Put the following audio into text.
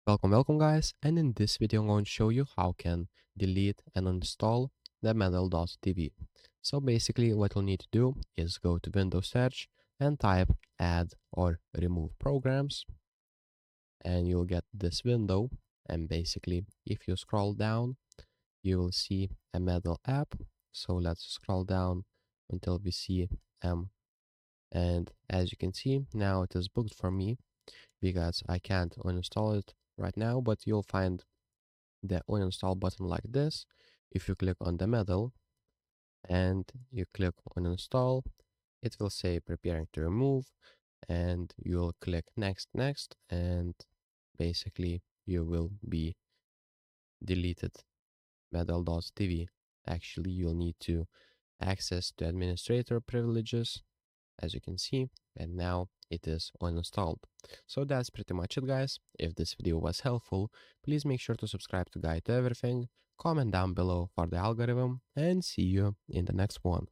Welcome guys, and in this video I'm going to show you how can delete and uninstall the medal.tv. So basically what you'll need to do is go to Windows search and type add or remove programs, and you'll get this window. And basically if you scroll down you will see a medal app. So let's scroll down until we see and as you can see now it is booked for me because I can't uninstall it right now, but you'll find the uninstall button like this. If you click on the medal and you click on install, it will say preparing to remove, and you'll click next, and basically you will be deleted medal.tv. Actually, you'll need to access the administrator privileges, as you can see, and now it is uninstalled. So that's pretty much it, guys. If this video was helpful, please make sure to subscribe to Guide to Everything, comment down below for the algorithm, and see you in the next one.